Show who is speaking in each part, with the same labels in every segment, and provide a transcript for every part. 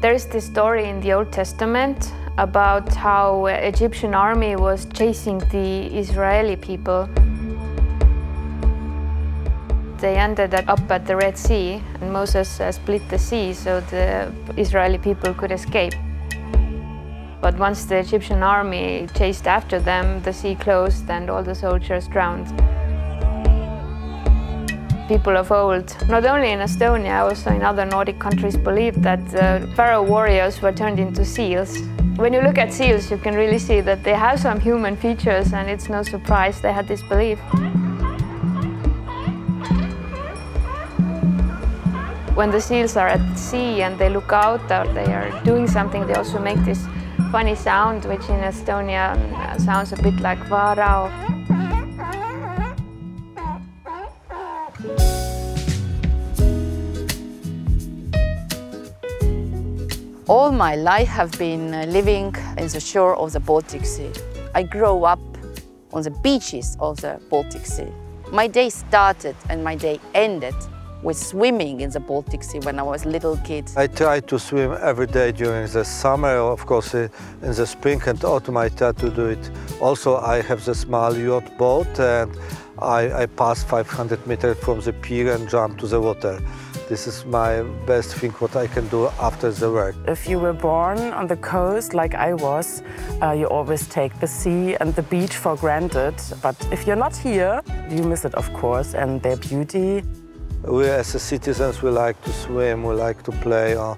Speaker 1: There is this story in the Old Testament about how Egyptian army was chasing the Israeli people. They ended up at the Red Sea, and Moses split the sea so the Israeli people could escape. But once the Egyptian army chased after them, the sea closed and all the soldiers drowned. People of old, not only in Estonia, also in other Nordic countries, believed that pharaoh warriors were turned into seals. When you look at seals, you can really see that they have some human features, and it's no surprise they had this belief. When the seals are at sea and they look out or they are doing something, they also make this funny sound, which in Estonian sounds a bit like varau.
Speaker 2: All my life have been living in the shore of the Baltic Sea. I grew up on the beaches of the Baltic Sea. My day started and my day ended with swimming in the Baltic Sea when I was a little kid.
Speaker 3: I try to swim every day during the summer, of course in the spring and autumn I try to do it. Also I have the small yacht boat and I pass 500 meters from the pier and jump to the water. This is my best thing what I can do after the work.
Speaker 4: If you were born on the coast like I was, you always take the sea and the beach for granted. But if you're not here, you miss it, of course, and their beauty.
Speaker 3: We as citizens, we like to swim, we like to play on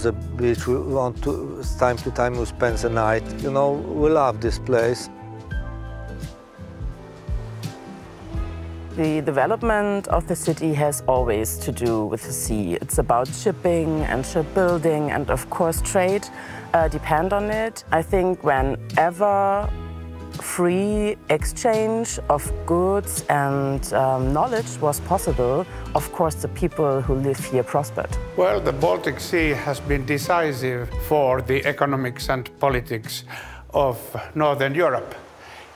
Speaker 3: the beach. We want to, time to time, we spend the night. You know, we love this place.
Speaker 4: The development of the city has always to do with the sea. It's about shipping and shipbuilding and, of course, trade depend on it. I think whenever free exchange of goods and knowledge was possible, of course, the people who live here prospered.
Speaker 5: Well, the Baltic Sea has been decisive for the economics and politics of Northern Europe.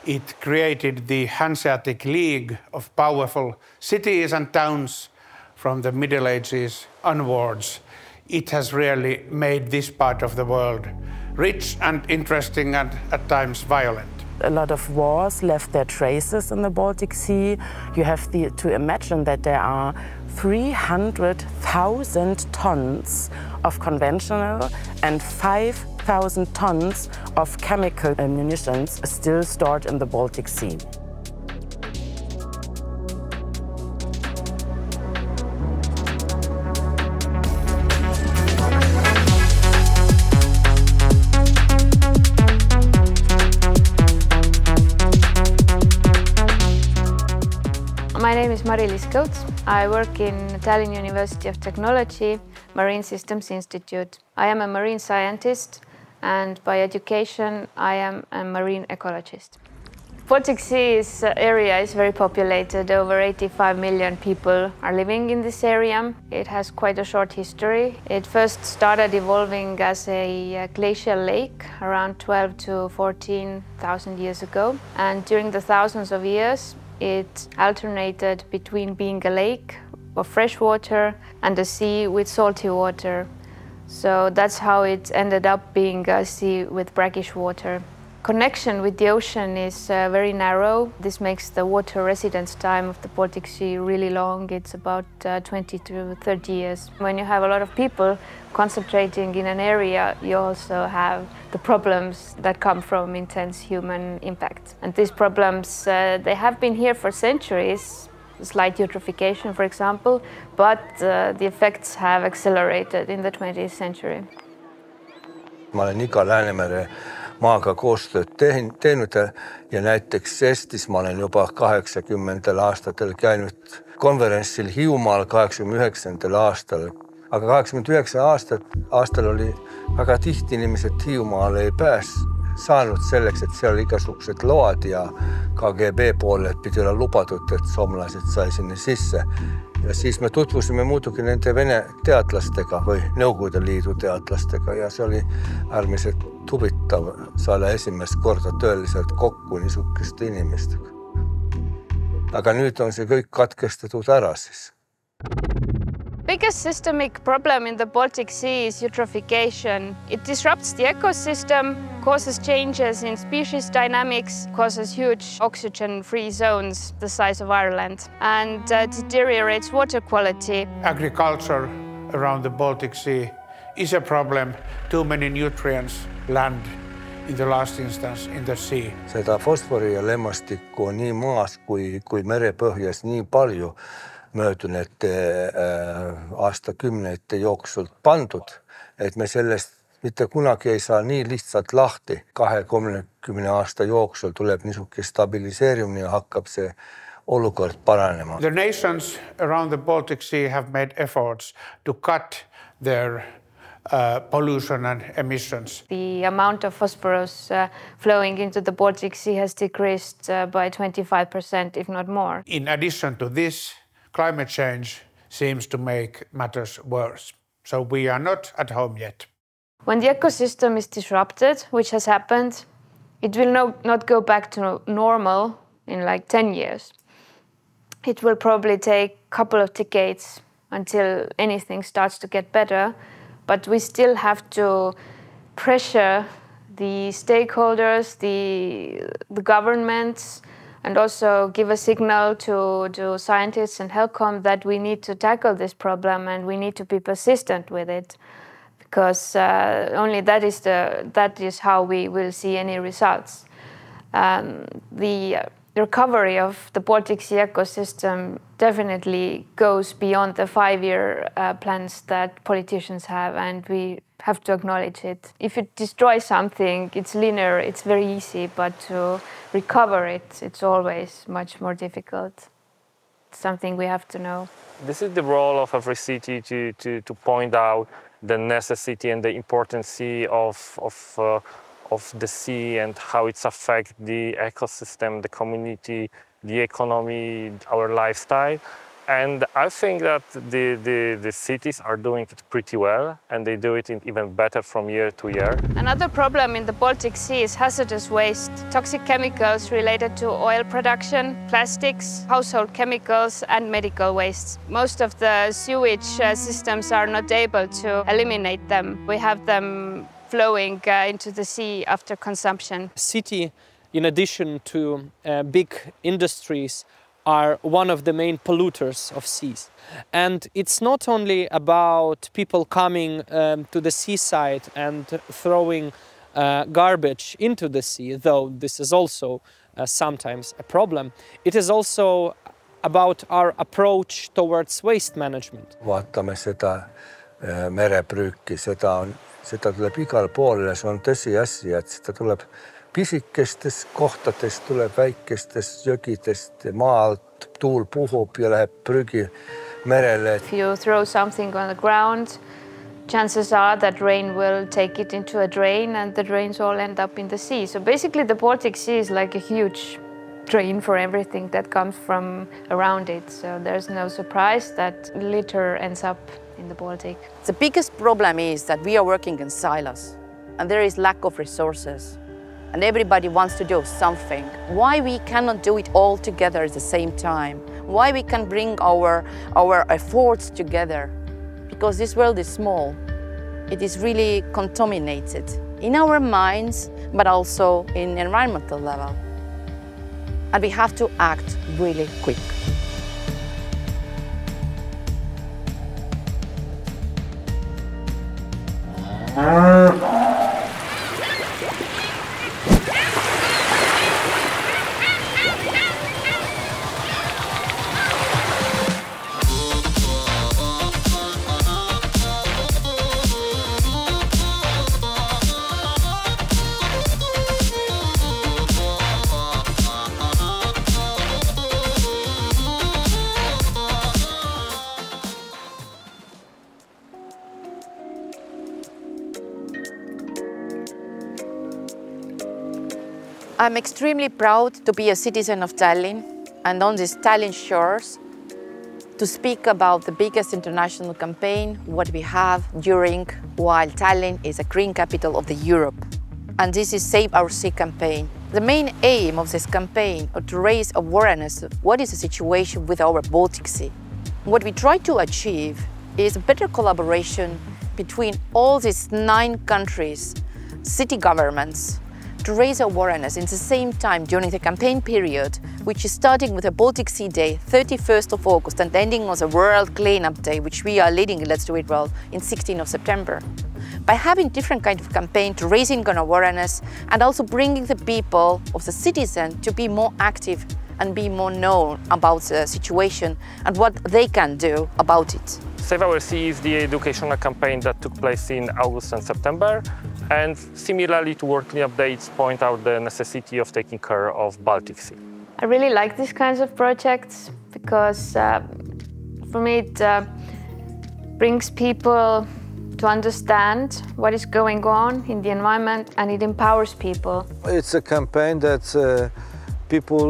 Speaker 5: It created the Hanseatic League of powerful cities and towns from the Middle Ages onwards. It has really made this part of the world rich and interesting and at times violent.
Speaker 4: A lot of wars left their traces in the Baltic Sea. You have to imagine that there are 300,000 tons of conventional and 5,000 tons of chemical munitions still stored in the Baltic Sea.
Speaker 1: My name is Meri. I work in Tallinn University of Technology, Marine Systems Institute. I am a marine scientist and by education I am a marine ecologist. Baltic Sea area is very populated. Over 85 million people are living in this area. It has quite a short history. It first started evolving as a glacial lake around 12 to 14,000 years ago. And during the thousands of years, it alternated between being a lake of fresh water and a sea with salty water. So that's how it ended up being a sea with brackish water. Connection with the ocean is very narrow. This makes the water residence time of the Baltic Sea really long. It's about 20 to 30 years. When you have a lot of people concentrating in an area, you also have the problems that come from intense human impact. And these problems, they have been here for centuries, slight eutrophication, for example, but the effects have accelerated in the 20th century.
Speaker 3: Ma olen iga Läänemere maaga koostööd teinud ja näiteks Eestis ma olen juba 80. aastatel käinud konverentsil Hiiumaal 89. aastal. Aga 89. aastal oli väga tihti inimesed Hiiumaale ei saanud selleks, et seal igasugused load ja KGB pooled pidi olla lubatud, et soomlased sai sinna sisse. Ja siis me tutvusime muidugi nende Vene teadlastega või Nõukogude Liidu teadlastega ja see oli äärmiselt huvitav saada esimest korda tõeliselt kokku niisuguste inimestega. Aga nüüd on see kõik katkestatud ära siis.
Speaker 1: Biggest systemic problem in the Baltic Sea is eutrophication. It disrupts the ecosystem, causes changes in species dynamics, causes huge oxygen-free zones the size of Ireland, and deteriorates water quality.
Speaker 5: Agriculture around the Baltic Sea is a problem. Too many nutrients land in the last instance in the sea.
Speaker 3: Seda fosfori ja lemmastikku on nii maas kui merepõhjas nii palju möödunete aastakümnete jooksul pandud, et me sellest mitte kunagi ei saa nii lihtsalt lahti. 20-30 aasta jooksul tuleb niisugune stabiliseerimine ja hakkab see olukord paranema.
Speaker 5: The nations around the Baltic Sea have made efforts to cut their pollution and emissions.
Speaker 1: The amount of phosphorus flowing into the Baltic Sea has decreased by 25%, if not more.
Speaker 5: In addition to this, climate change seems to make matters worse. So we are not at home yet.
Speaker 1: When the ecosystem is disrupted, which has happened, it will not go back to normal in like 10 years. It will probably take a couple of decades until anything starts to get better, but we still have to pressure the stakeholders, the governments, and also give a signal to scientists and HELCOM that we need to tackle this problem and we need to be persistent with it, because only that is how we will see any results. The recovery of the Baltic Sea ecosystem definitely goes beyond the 5-year plans that politicians have, and we have to acknowledge it. If you destroy something, it's linear, it's very easy, but to recover it, it's always much more difficult. It's something we have to know.
Speaker 6: This is the role of every city to point out the necessity and the importance of the sea and how it's affect the ecosystem, the community, the economy, our lifestyle. And I think that the cities are doing it pretty well, and they do it even better from year to year.
Speaker 1: Another problem in the Baltic Sea is hazardous waste, toxic chemicals related to oil production, plastics, household chemicals, and medical wastes. Most of the sewage systems are not able to eliminate them. We have them flowing into the sea after consumption.
Speaker 7: City, in addition to big industries, are one of the main polluters of seas. And it's not only about people coming to the seaside and throwing garbage into the sea, though this is also sometimes a problem. It is also about our approach towards waste management.
Speaker 3: Vaatame seda mereprüüki, seda tuleb igal pool ja see on tõsiasi, et seda tuleb pisikestest kohtadest, tuleb väikestest jõgidest, maa alt tuul puhub ja läheb prügi merele.
Speaker 1: If you throw something on the ground, chances are that rain will take it into a drain and the drains all end up in the sea. So basically the Baltic Sea is like a huge drain for everything that comes from around it. So there's no surprise that litter ends up in the Baltic.
Speaker 2: The biggest problem is that we are working in silos and there is lack of resources. And everybody wants to do something. Why we cannot do it all together at the same time? Why we can bring our efforts together? Because this world is small. It is really contaminated in our minds, but also in environmental level. And we have to act really quick. I'm extremely proud to be a citizen of Tallinn and on these Tallinn shores to speak about the biggest international campaign, what we have while Tallinn is a green capital of the Europe. And this is Save Our Sea campaign. The main aim of this campaign is to raise awareness of what is the situation with our Baltic Sea. What we try to achieve is a better collaboration between all these 9 countries, city governments, to raise awareness in the same time during the campaign period, which is starting with the Baltic Sea Day, 31st of August, and ending on the World Cleanup Day, which we are leading in Let's Do It Well in 16th of September. By having different kind of campaign to raising an awareness and also bringing the people of the citizen to be more active and be more known about the situation and what they can do about it.
Speaker 6: Save Our Sea is the educational campaign that took place in August and September, and similarly to World Cleanup Days point out the necessity of taking care of Baltic Sea.
Speaker 1: I really like these kinds of projects because for me it brings people to understand what is going on in the environment, and it empowers people.
Speaker 3: It's a campaign that people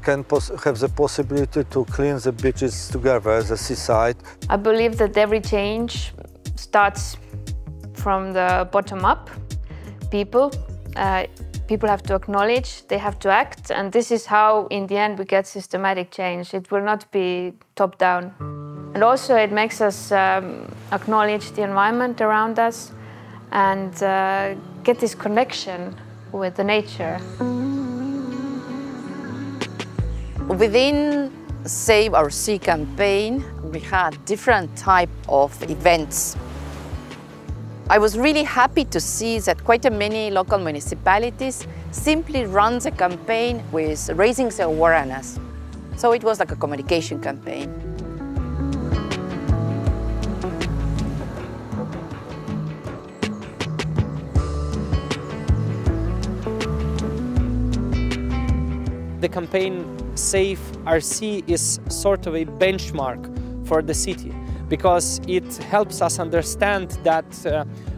Speaker 3: can have the possibility to clean the beaches together, the seaside.
Speaker 1: I believe that every change starts from the bottom up. People have to acknowledge, they have to act, and this is how in the end we get systematic change. It will not be top down. And also it makes us acknowledge the environment around us and get this connection with the nature.
Speaker 2: Within Save Our Sea campaign, we had different type of events. I was really happy to see that quite many local municipalities simply run the campaign with raising the awareness. So it was like a communication campaign.
Speaker 7: The campaign Save Our Sea is sort of a benchmark for the city because it helps us understand that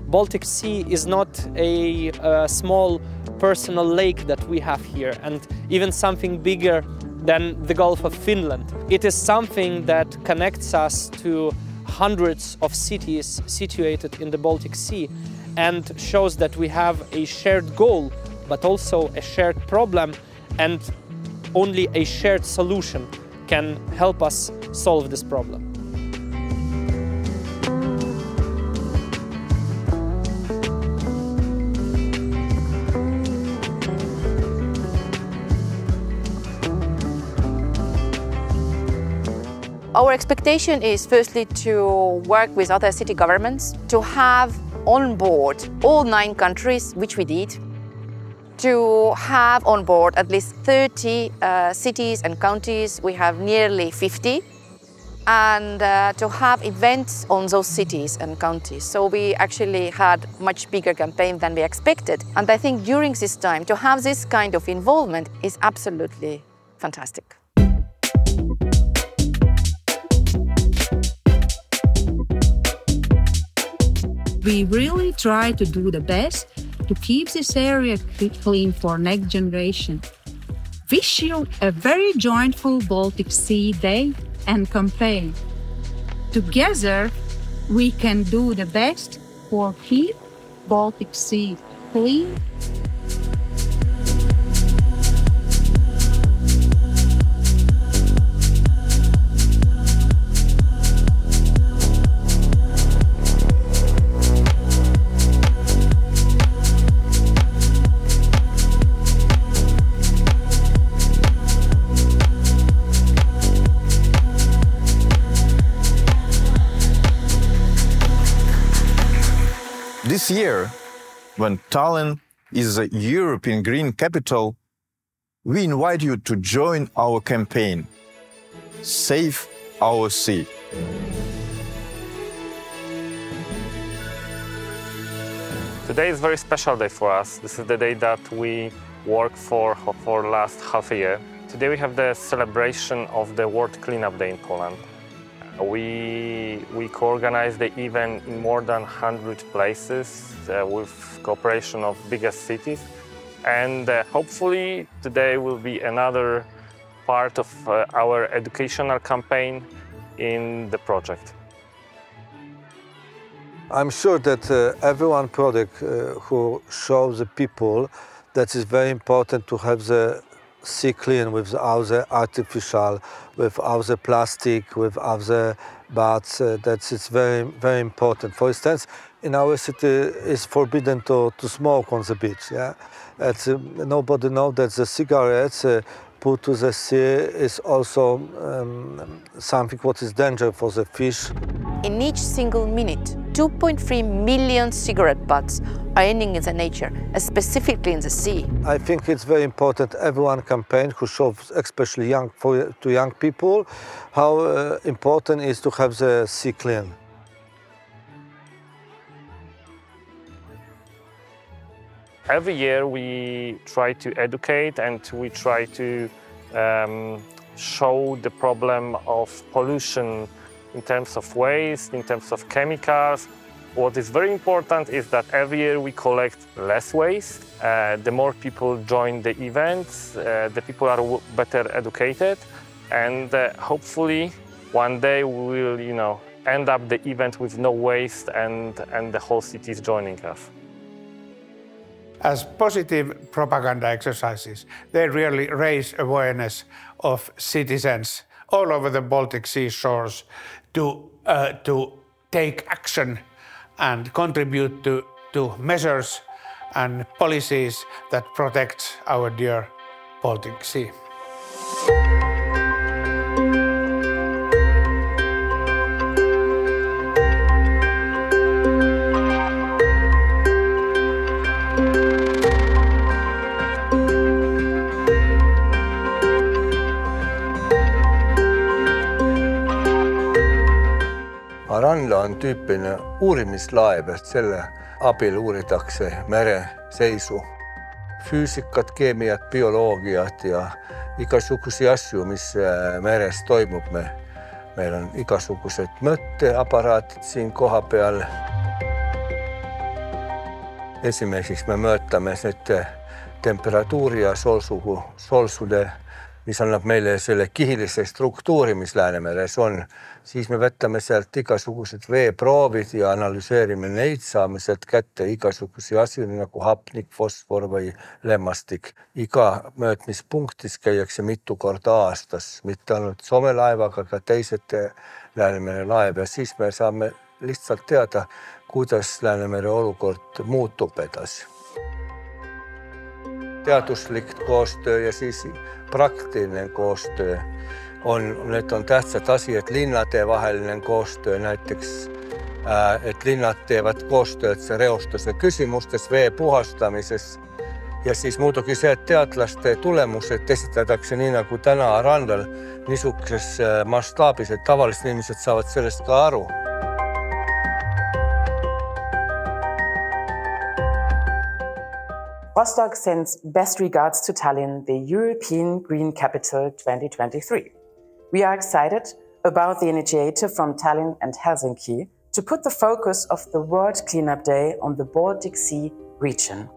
Speaker 7: Baltic Sea is not a small personal lake that we have here, and even something bigger than the Gulf of Finland. It is something that connects us to hundreds of cities situated in the Baltic Sea and shows that we have a shared goal, but also a shared problem, and only a shared solution can help us solve this problem.
Speaker 2: Our expectation is firstly to work with other city governments, to have on board all 9 countries, which we did, to have on board at least 30 cities and counties. We have nearly 50, and to have events on those cities and counties. So we actually had much bigger campaign than we expected. And I think during this time, to have this kind of involvement is absolutely fantastic.
Speaker 8: We really try to do the best to keep this area clean for next generation. Wish you a very joyful Baltic Sea Day and campaign. Together, we can do the best for keep Baltic Sea clean.
Speaker 9: This year, when Tallinn is a European Green Capital, we invite you to join our campaign, Save Our Sea.
Speaker 6: Today is a very special day for us. This is the day that we work for last half a year. Today we have the celebration of the World Cleanup Day in Poland. We co-organize the event in more than 100 places with cooperation of biggest cities. And hopefully today will be another part of our educational campaign in the project.
Speaker 3: I'm sure that every project who shows the people that it's very important to have the sea clean without the artificial, without the plastic, without the baths. That is very, very important. For instance, in our city, it's forbidden to smoke on the beach. Yeah, nobody knows that the cigarettes put to the sea is also something what is dangerous for the fish.
Speaker 2: In each single minute, 2.3 million cigarette butts are ending in the nature, specifically in the sea.
Speaker 3: I think it's very important everyone campaign who shows, especially to young people, how important it is to have the sea clean.
Speaker 6: Every year we try to educate and we try to show the problem of pollution in terms of waste, in terms of chemicals. What is very important is that every year we collect less waste. The more people join the events, the people are better educated, and hopefully one day we will, end up the event with no waste and the whole city is joining us.
Speaker 5: As positive propaganda exercises, they really raise awareness of citizens all over the Baltic Sea shores to take action and contribute to measures and policies that protect our dear Baltic Sea.
Speaker 3: Ranla on tüüpiline uurimislaev, et selle abil uuritakse mere seisu. Füüsikat, keemiat, bioloogiat ja igasuguseid asju, mis meres toimub. Meil on igasugused mõõteaparaatid siin koha peal. Esimeseks me mõõtame temperatuuri ja solsude, mis annab meile selle kihilise struktuuri, mis Läänemeres on. Siis me võtame sealt igasugused veeproovid ja analüseerime neid, saame sealt kätte igasuguseid asju nagu hapnik, fosfor või lämmastik. Iga mõõtmispunktis käiakse mitu korda aastas, mitte ainult Soome laevaga, aga teised Läänemere laev. Ja siis me saame lihtsalt teada, kuidas Läänemere olukord muutub edasi. Teaduslik koostöö ja siis praktiline koostöö need on tähtsad asi, et linnade vaheline koostöö näiteks, et linnad teevad koostööd reostuse küsimustes, vee puhastamises ja siis muidugi see, et teadlaste tulemused esitatakse nii nagu täna randal niisuguses mastaabis, et tavalised inimesed saavad sellest ka aru.
Speaker 4: Rostock sends best regards to Tallinn, the European Green Capital 2023. We are excited about the initiative from Tallinn and Helsinki to put the focus of the World Cleanup Day on the Baltic Sea region.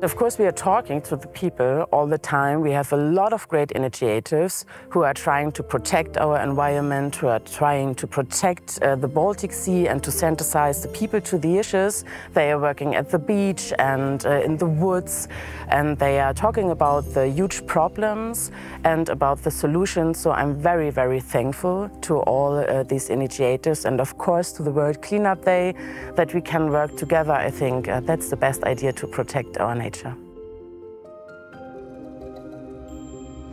Speaker 4: Of course, we are talking to the people all the time. We have a lot of great initiatives who are trying to protect our environment, who are trying to protect the Baltic Sea and to sensitize the people to the issues. They are working at the beach and in the woods, and they are talking about the huge problems and about the solutions. So I'm very, very thankful to all these initiatives and of course to the World Cleanup Day that we can work together. I think that's the best idea to protect our nature.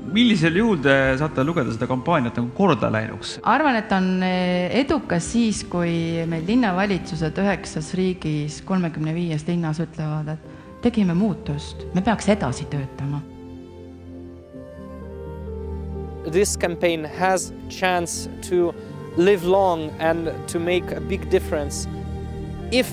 Speaker 10: Millisel juhul te saate lugeda seda kampaaniat nagu korda läinuks?
Speaker 11: Arvan, et on edukas siis, kui meil linnavalitsused 9 riigis 35 linnas ütlevad, et tegime muutust, me peaks edasi töötama.
Speaker 7: This campaign has a chance to live long and to make a big difference if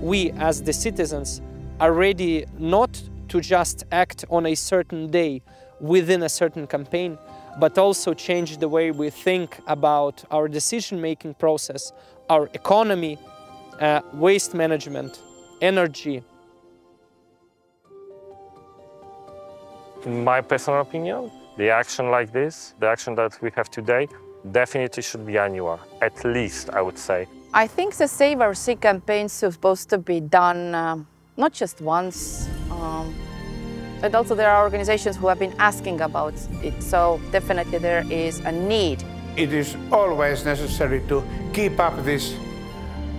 Speaker 7: we as the citizens are ready not to just act on a certain day within a certain campaign, but also change the way we think about our decision-making process, our economy, waste management, energy.
Speaker 6: In my personal opinion, the action like this, the action that we have today, definitely should be annual, at least, I would say.
Speaker 2: I think the Save Our Sea campaign is supposed to be done not just once, But also there are organizations who have been asking about it, so definitely there is a need.
Speaker 5: It is always necessary to keep up this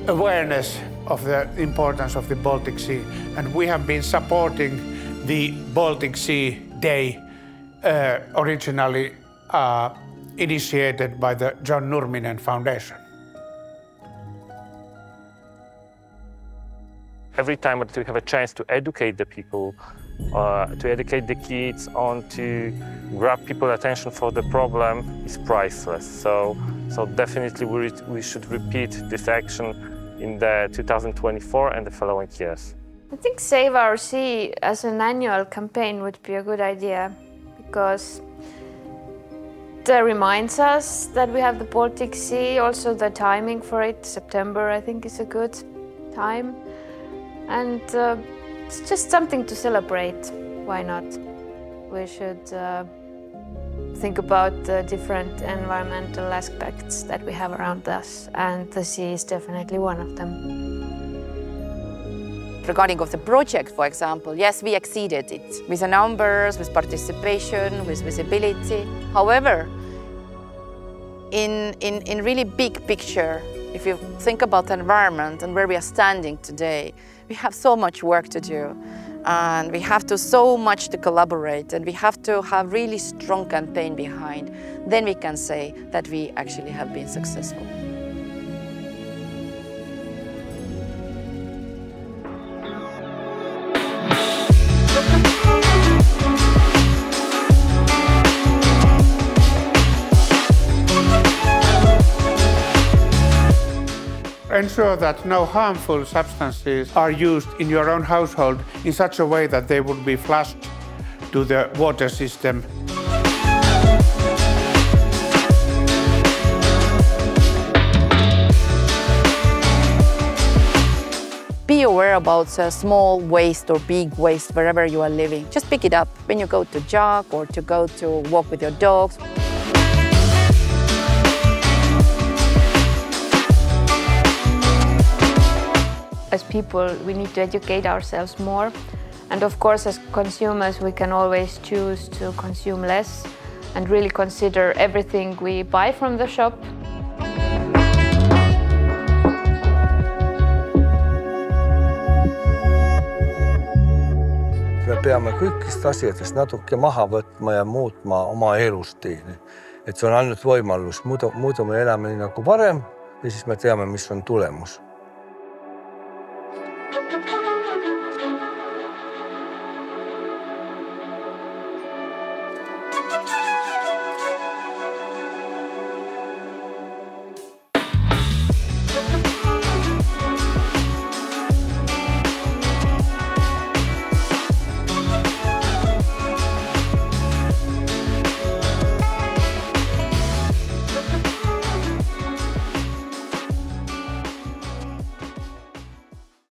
Speaker 5: awareness of the importance of the Baltic Sea, and we have been supporting the Baltic Sea Day, originally initiated by the John Nurminen Foundation.
Speaker 6: Every time that we have a chance to educate the people, to educate the kids, on to grab people's attention for the problem is priceless. So definitely we should repeat this action in the 2024 and the following years.
Speaker 1: I think Save Our Sea as an annual campaign would be a good idea, because it reminds us that we have the Baltic Sea. Also the timing for it, September, I think is a good time. And it's just something to celebrate. Why not? We should think about the different environmental aspects that we have around us, and the sea is definitely one of them.
Speaker 2: Regarding of the project, for example, yes, we exceeded it with the numbers, with participation, with visibility. However, in really big picture, if you think about the environment and where we are standing today, we have so much work to do, and we have to so much to collaborate, and we have to have really strong campaign behind. Then we can say that we actually have been successful.
Speaker 5: Ensure that no harmful substances are used in your own household in such a way that they would be flushed to the water system.
Speaker 2: Be aware about small waste or big waste wherever you are living. Just pick it up when you go to jog or to go to walk with your dogs.
Speaker 1: As people, we need to educate ourselves more. And of course, as consumers, we can always choose to consume less and really consider everything we buy from the shop.
Speaker 3: Me peame kõikist asjadest natuke maha võtma ja muutma oma elustiili. Et see on ainult võimalus, muidu me elame nii nagu varem ja siis me teame, mis on tulemus.